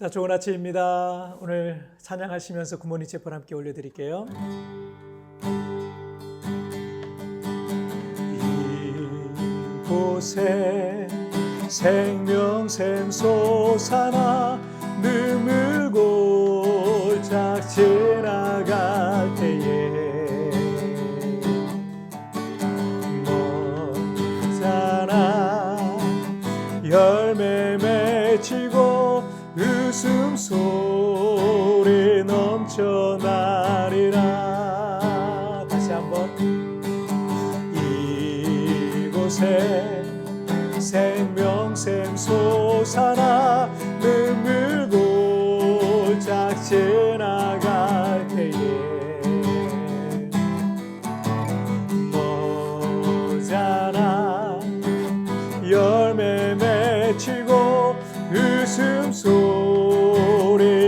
자, 좋은 아침입니다. 오늘 찬양하시면서 굿모닝 체프를 함께 올려드릴게요. 이곳에 생명샘 솟아나 눈물골짝 지나갈 때에 먼잖아 열매 맺히고 웃음소리 넘쳐나리라. 다시 한번. 이곳에 생명샘 솟아나 눈물골짝 지나갈 때에 머잖아 열매 맺히고 웃음소리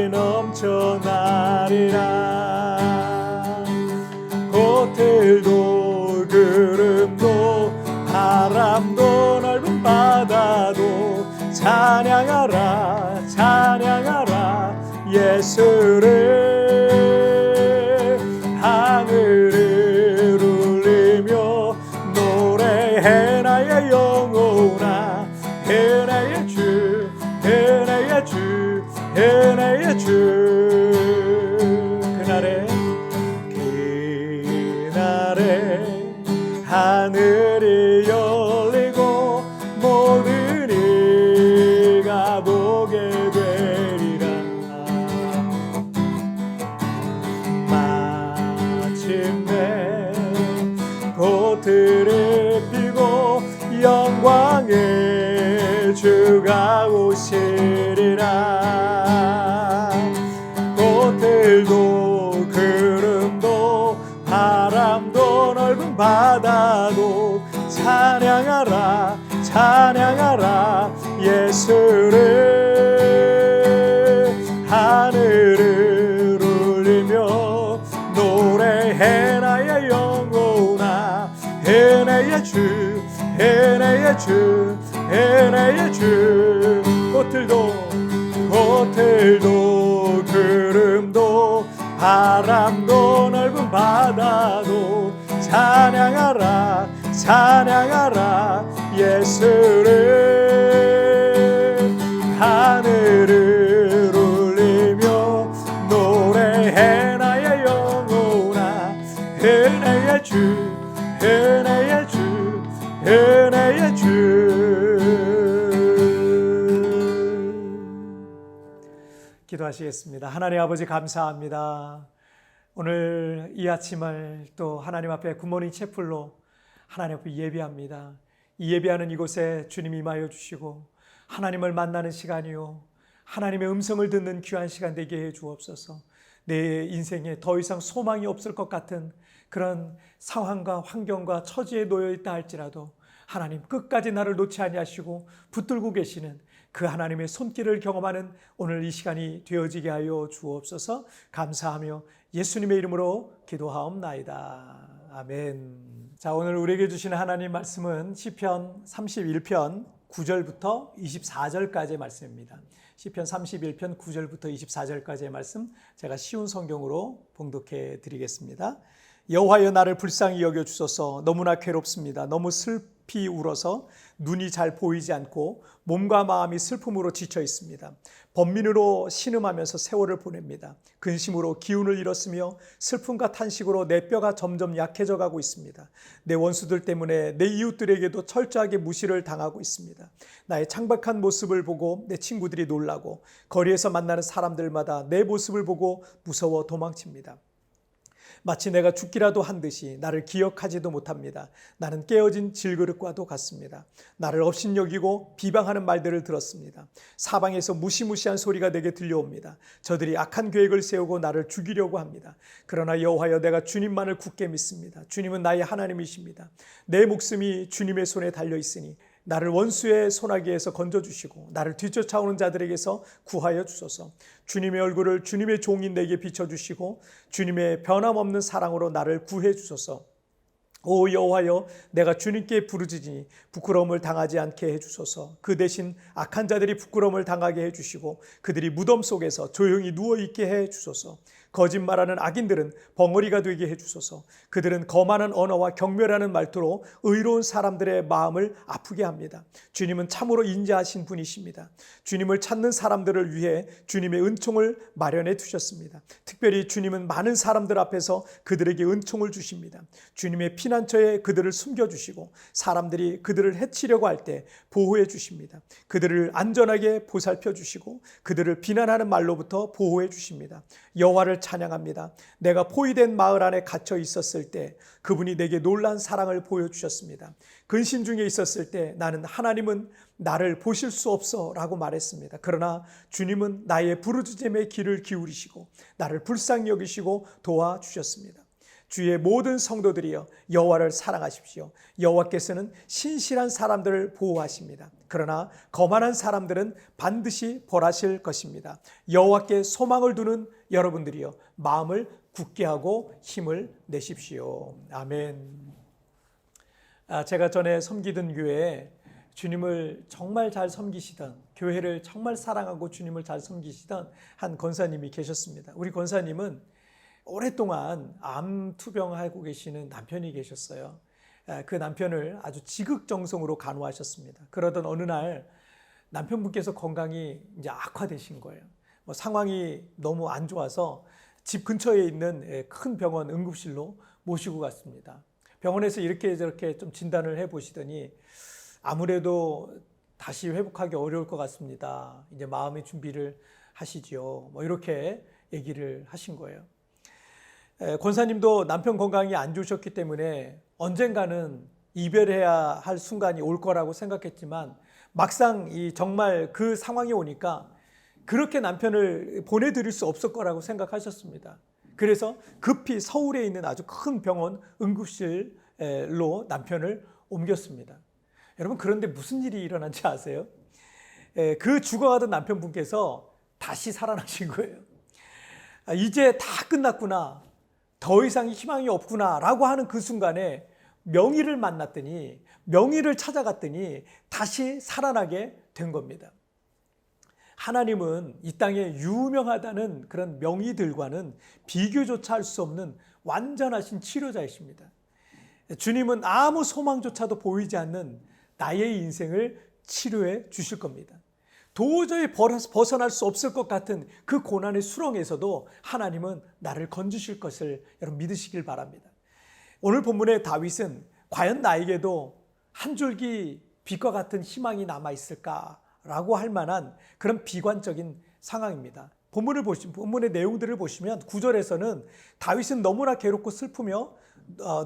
넘쳐나리라. 호텔도 구름도 바람도 넓은 바다도 찬양하라 찬양하라 예수를. 하늘을 울리며 노래해 나의 영혼아 은혜의 주 은혜의 주 은혜의 주. 그날에 하늘이 열리고 모든 이가 보게 되리라. 마침내 꽃들이 피고 영광의 주가 오시리라. 꽃들도 구름도 바람도 넓은 바다도 찬양하라 찬양하라 예수를. 하늘을 울리며 노래해 나의 영혼아 은혜의 주 은혜의 주 은혜의 주. 꽃들도 구름도 바람도 넓은 바다도 찬양하라 찬양하라 예수를. 하늘을 울리며 노래해 나의 영혼아 은혜의 주 은혜의 주 은혜의 주. 기도하시겠습니다. 하나님 아버지 감사합니다. 오늘 이 아침을 또 하나님 앞에 굿모닝 채플로 하나님 앞에 예배합니다. 이 예배하는 이곳에 주님 임하여 주시고 하나님을 만나는 시간이요 하나님의 음성을 듣는 귀한 시간 되게 해 주옵소서. 내 인생에 더 이상 소망이 없을 것 같은 그런 상황과 환경과 처지에 놓여 있다 할지라도 하나님 끝까지 나를 놓지 아니하시고 붙들고 계시는 그 하나님의 손길을 경험하는 오늘 이 시간이 되어지게 하여 주옵소서. 감사하며 예수님의 이름으로 기도하옵나이다. 아멘. 자, 오늘 우리에게 주시는 하나님 말씀은 시편 31편 9절부터 24절까지의 말씀입니다. 시편 31편 9절부터 24절까지의 말씀 제가 쉬운 성경으로 봉독해 드리겠습니다. 여호와여 나를 불쌍히 여겨 주소서. 너무나 괴롭습니다. 너무 슬피 울어서 눈이 잘 보이지 않고 몸과 마음이 슬픔으로 지쳐 있습니다. 번민으로 신음하면서 세월을 보냅니다. 근심으로 기운을 잃었으며 슬픔과 탄식으로 내 뼈가 점점 약해져 가고 있습니다. 내 원수들 때문에 내 이웃들에게도 철저하게 무시를 당하고 있습니다. 나의 창박한 모습을 보고 내 친구들이 놀라고 거리에서 만나는 사람들마다 내 모습을 보고 무서워 도망칩니다. 마치 내가 죽기라도 한 듯이 나를 기억하지도 못합니다. 나는 깨어진 질그릇과도 같습니다. 나를 업신여기고 비방하는 말들을 들었습니다. 사방에서 무시무시한 소리가 내게 들려옵니다. 저들이 악한 계획을 세우고 나를 죽이려고 합니다. 그러나 여호와여 내가 주님만을 굳게 믿습니다. 주님은 나의 하나님이십니다. 내 목숨이 주님의 손에 달려 있으니 나를 원수의 손아귀에서 건져주시고 나를 뒤쫓아오는 자들에게서 구하여 주소서. 주님의 얼굴을 주님의 종인 내게 비춰주시고 주님의 변함없는 사랑으로 나를 구해 주소서. 오 여호와여, 내가 주님께 부르짖으니 부끄러움을 당하지 않게 해주소서. 그 대신 악한 자들이 부끄러움을 당하게 해주시고 그들이 무덤 속에서 조용히 누워있게 해주소서. 거짓말하는 악인들은 벙어리가 되게 해주소서. 그들은 거만한 언어와 경멸하는 말투로 의로운 사람들의 마음을 아프게 합니다. 주님은 참으로 인자하신 분이십니다. 주님을 찾는 사람들을 위해 주님의 은총을 마련해 두셨습니다. 특별히 주님은 많은 사람들 앞에서 그들에게 은총을 주십니다. 주님의 피난처에 그들을 숨겨주시고 사람들이 그들을 해치려고 할 때 보호해 주십니다. 그들을 안전하게 보살펴 주시고 그들을 비난하는 말로부터 보호해 주십니다. 여호와를 찬양합니다. 내가 포위된 마을 안에 갇혀 있었을 때 그분이 내게 놀라운 사랑을 보여주셨습니다. 근심 중에 있었을 때 나는 하나님은 나를 보실 수 없어 라고 말했습니다. 그러나 주님은 나의 부르짖음에 귀를 기울이시고 나를 불쌍히 여기시고 도와주셨습니다. 주의 모든 성도들이여 여호와를 사랑하십시오. 여호와께서는 신실한 사람들을 보호하십니다. 그러나 거만한 사람들은 반드시 벌하실 것입니다. 여호와께 소망을 두는 여러분들이여 마음을 굳게 하고 힘을 내십시오. 아멘. 제가 전에 섬기던 교회에 주님을 정말 잘 섬기시던, 교회를 정말 사랑하고 주님을 잘 섬기시던 한 권사님이 계셨습니다. 우리 권사님은 오랫동안 암 투병하고 계시는 남편이 계셨어요. 그 남편을 아주 지극정성으로 간호하셨습니다. 그러던 어느 날 남편분께서 건강이 이제 악화되신 거예요. 상황이 너무 안 좋아서 집 근처에 있는 큰 병원 응급실로 모시고 갔습니다. 병원에서 이렇게 저렇게 좀 진단을 해보시더니 아무래도 다시 회복하기 어려울 것 같습니다. 이제 마음의 준비를 하시지요. 이렇게 얘기를 하신 거예요. 권사님도 남편 건강이 안 좋으셨기 때문에 언젠가는 이별해야 할 순간이 올 거라고 생각했지만 막상 정말 그 상황이 오니까 그렇게 남편을 보내드릴 수 없을 거라고 생각하셨습니다. 그래서 급히 서울에 있는 아주 큰 병원 응급실로 남편을 옮겼습니다. 여러분, 그런데 무슨 일이 일어난지 아세요? 그 죽어가던 남편분께서 다시 살아나신 거예요. 이제 다 끝났구나, 더 이상 희망이 없구나 라고 하는 그 순간에 명의를 만났더니, 명의를 찾아갔더니 다시 살아나게 된 겁니다. 하나님은 이 땅에 유명하다는 그런 명의들과는 비교조차 할 수 없는 완전하신 치료자이십니다. 주님은 아무 소망조차도 보이지 않는 나의 인생을 치료해 주실 겁니다. 도저히 벗어날 수 없을 것 같은 그 고난의 수렁에서도 하나님은 나를 건지실 것을 여러분 믿으시길 바랍니다. 오늘 본문의 다윗은 과연 나에게도 한 줄기 빛과 같은 희망이 남아있을까라고 할 만한 그런 비관적인 상황입니다. 본문의 내용들을 보시면 9절에서는 다윗은 너무나 괴롭고 슬프며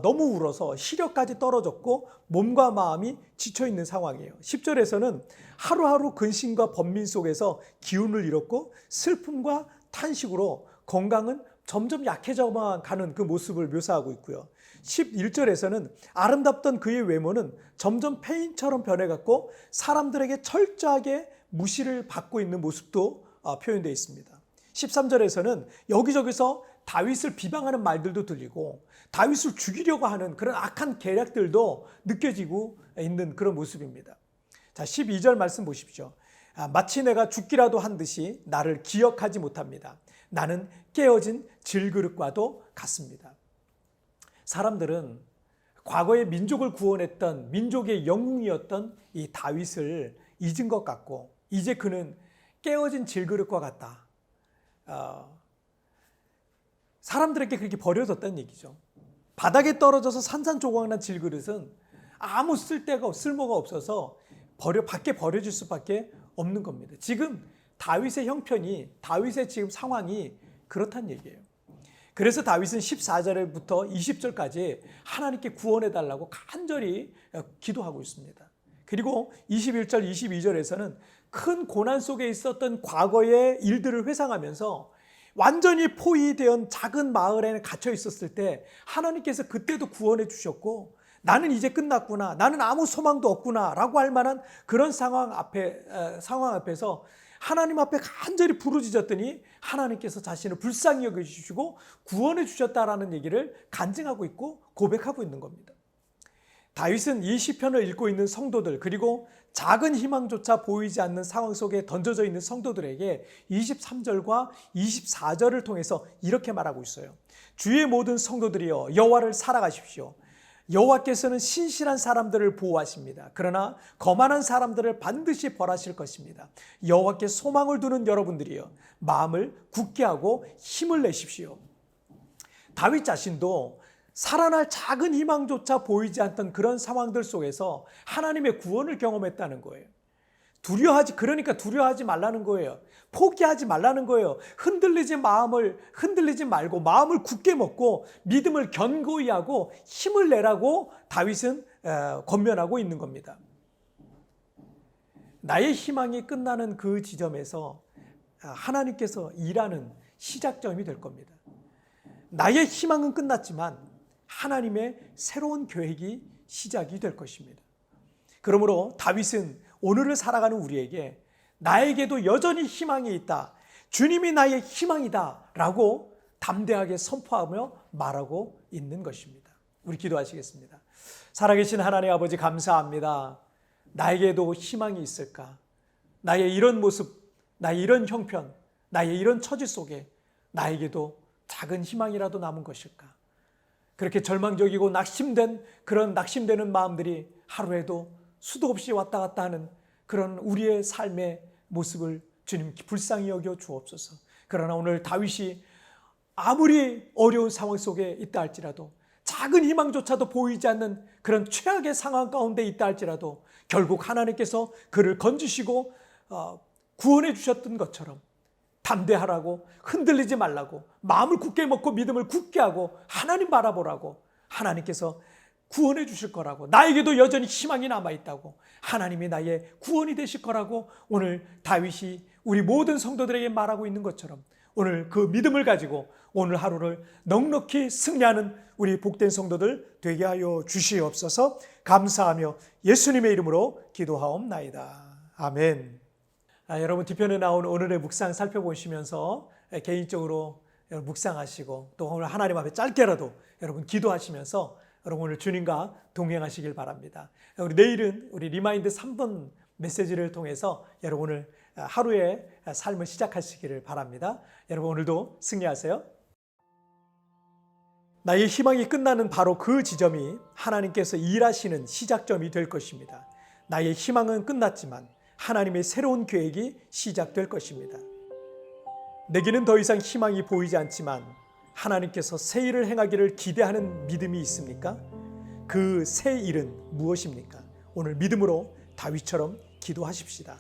너무 울어서 시력까지 떨어졌고 몸과 마음이 지쳐있는 상황이에요. 10절에서는 하루하루 근심과 번민 속에서 기운을 잃었고 슬픔과 탄식으로 건강은 점점 약해져만 가는 그 모습을 묘사하고 있고요. 11절에서는 아름답던 그의 외모는 점점 폐인처럼 변해갔고 사람들에게 철저하게 무시를 받고 있는 모습도 표현되어 있습니다. 13절에서는 여기저기서 다윗을 비방하는 말들도 들리고 다윗을 죽이려고 하는 그런 악한 계략들도 느껴지고 있는 그런 모습입니다. 자, 12절 말씀 보십시오. 마치 내가 죽기라도 한 듯이 나를 기억하지 못합니다. 나는 깨어진 질그릇과도 같습니다. 사람들은 과거에 민족을 구원했던 민족의 영웅이었던 이 다윗을 잊은 것 같고 이제 그는 깨어진 질그릇과 같다. 사람들에게 그렇게 버려졌다는 얘기죠. 바닥에 떨어져서 산산조각난 질그릇은 아무 쓸모가 없어서 밖에 버려질 수밖에 없는 겁니다. 지금 다윗의 형편이, 다윗의 지금 상황이 그렇다는 얘기예요. 그래서 다윗은 14절부터 20절까지 하나님께 구원해달라고 간절히 기도하고 있습니다. 그리고 21절, 22절에서는 큰 고난 속에 있었던 과거의 일들을 회상하면서 완전히 포위되어 작은 마을에 갇혀 있었을 때 하나님께서 그때도 구원해 주셨고 나는 이제 끝났구나, 나는 아무 소망도 없구나 라고 할 만한 그런 상황 앞에서 하나님 앞에 간절히 부르짖었더니 하나님께서 자신을 불쌍히 여겨주시고 구원해 주셨다라는 얘기를 간증하고 있고 고백하고 있는 겁니다. 다윗은 이 시편을 읽고 있는 성도들, 그리고 작은 희망조차 보이지 않는 상황 속에 던져져 있는 성도들에게 23절과 24절을 통해서 이렇게 말하고 있어요. 주의 모든 성도들이여 여호와를 살아가십시오. 여호와께서는 신실한 사람들을 보호하십니다. 그러나 거만한 사람들을 반드시 벌하실 것입니다. 여호와께 소망을 두는 여러분들이여 마음을 굳게 하고 힘을 내십시오. 다윗 자신도 살아날 작은 희망조차 보이지 않던 그런 상황들 속에서 하나님의 구원을 경험했다는 거예요. 그러니까 두려워하지 말라는 거예요. 포기하지 말라는 거예요. 흔들리지 말고 마음을 굳게 먹고 믿음을 견고히 하고 힘을 내라고 다윗은 권면하고 있는 겁니다. 나의 희망이 끝나는 그 지점에서 하나님께서 일하는 시작점이 될 겁니다. 나의 희망은 끝났지만 하나님의 새로운 계획이 시작이 될 것입니다. 그러므로 다윗은 오늘을 살아가는 우리에게 나에게도 여전히 희망이 있다. 주님이 나의 희망이다. 라고 담대하게 선포하며 말하고 있는 것입니다. 우리 기도하시겠습니다. 살아계신 하나님 아버지 감사합니다. 나에게도 희망이 있을까? 나의 이런 모습, 나의 이런 형편, 나의 이런 처지 속에 나에게도 작은 희망이라도 남은 것일까? 그렇게 절망적이고 낙심되는 마음들이 하루에도 수도 없이 왔다 갔다 하는 그런 우리의 삶의 모습을 주님 불쌍히 여겨 주옵소서. 그러나 오늘 다윗이 아무리 어려운 상황 속에 있다 할지라도 작은 희망조차도 보이지 않는 그런 최악의 상황 가운데 있다 할지라도 결국 하나님께서 그를 건지시고 구원해 주셨던 것처럼 담대하라고, 흔들리지 말라고, 마음을 굳게 먹고 믿음을 굳게 하고 하나님 바라보라고, 하나님께서 구원해 주실 거라고, 나에게도 여전히 희망이 남아있다고, 하나님이 나의 구원이 되실 거라고 오늘 다윗이 우리 모든 성도들에게 말하고 있는 것처럼 오늘 그 믿음을 가지고 오늘 하루를 넉넉히 승리하는 우리 복된 성도들 되게 하여 주시옵소서. 감사하며 예수님의 이름으로 기도하옵나이다. 아멘. 여러분 뒤편에 나온 오늘의 묵상 살펴보시면서 개인적으로 묵상하시고 또 오늘 하나님 앞에 짧게라도 여러분 기도하시면서 여러분 오늘 주님과 동행하시길 바랍니다. 우리 내일은 우리 리마인드 3번 메시지를 통해서 여러분 오늘 하루의 삶을 시작하시기를 바랍니다. 여러분 오늘도 승리하세요. 나의 희망이 끝나는 바로 그 지점이 하나님께서 일하시는 시작점이 될 것입니다. 나의 희망은 끝났지만 하나님의 새로운 계획이 시작될 것입니다. 내게는 더 이상 희망이 보이지 않지만 하나님께서 새 일을 행하기를 기대하는 믿음이 있습니까? 그 새 일은 무엇입니까? 오늘 믿음으로 다윗처럼 기도하십시다.